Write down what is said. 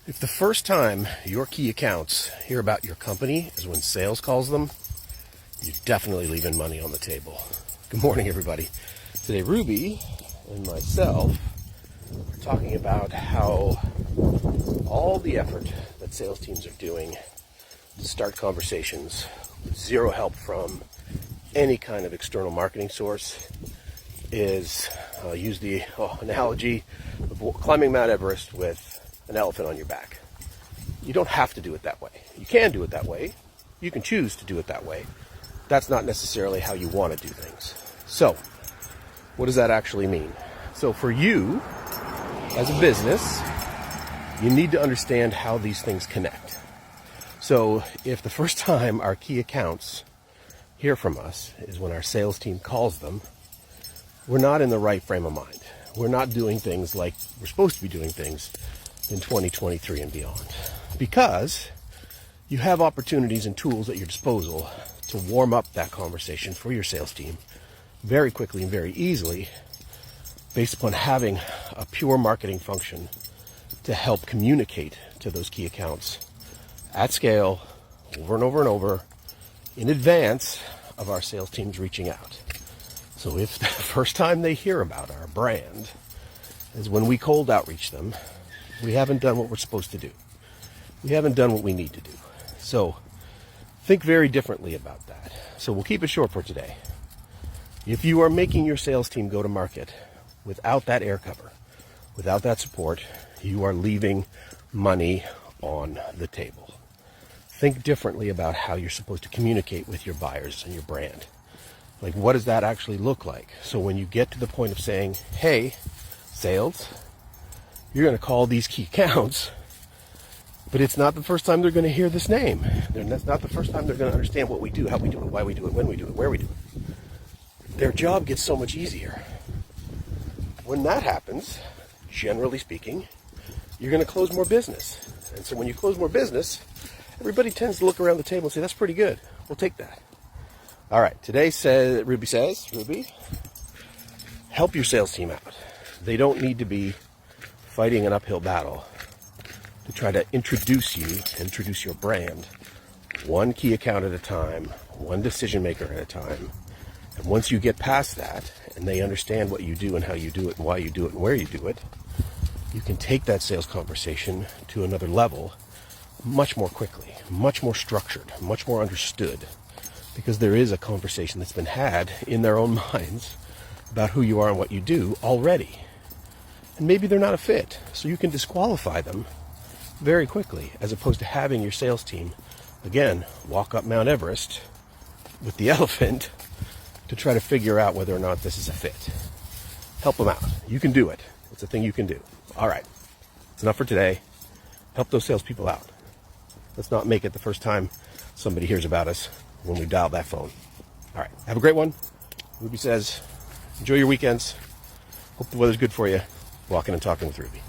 If the first time your key accounts hear about your company is when sales calls them, you're definitely leaving money on the table. Good morning, everybody. Today, Ruby and myself are talking about how all the effort that sales teams are doing to start conversations with zero help from any kind of external marketing source is, I'll use the analogy of climbing Mount Everest with an elephant on your back. You don't have to do it that way. You can do it that way. You can choose to do it that way. That's not necessarily how you want to do things. So, what does that actually mean? So for you, as a business, you need to understand how these things connect. So if the first time our key accounts hear from us is when our sales team calls them, we're not in the right frame of mind. We're not doing things like we're supposed to be doing things in 2023 and beyond. Because you have opportunities and tools at your disposal to warm up that conversation for your sales team very quickly and very easily based upon having a pure marketing function to help communicate to those key accounts at scale, over and over and over, in advance of our sales teams reaching out. So if the first time they hear about our brand is when we cold outreach them, we haven't done what we're supposed to do. We haven't done what we need to do. So think very differently about that. So we'll keep it short for today. If you are making your sales team go to market without that air cover, without that support, you are leaving money on the table. Think differently about how you're supposed to communicate with your buyers and your brand. Like, what does that actually look like? So when you get to the point of saying, hey, sales, you're going to call these key accounts, but it's not the first time they're going to hear this name. That's not the first time they're going to understand what we do, how we do it, why we do it, when we do it, where we do it. Their job gets so much easier. When that happens, generally speaking, you're going to close more business. And so when you close more business, everybody tends to look around the table and say, that's pretty good. We'll take that. All right, today Ruby says, help your sales team out. They don't need to be fighting an uphill battle to try to introduce your brand, one key account at a time, one decision maker at a time. And once you get past that, and they understand what you do and how you do it and why you do it and where you do it, you can take that sales conversation to another level much more quickly, much more structured, much more understood, because there is a conversation that's been had in their own minds about who you are and what you do already. And maybe they're not a fit, so you can disqualify them very quickly, as opposed to having your sales team, again, walk up Mount Everest with the elephant to try to figure out whether or not this is a fit. Help them out. You can do it. It's a thing you can do. All right. It's enough for today. Help those salespeople out. Let's not make it the first time somebody hears about us when we dial that phone. All right. Have a great one. Ruby says, enjoy your weekends. Hope the weather's good for you. Walking and talking with Ruby.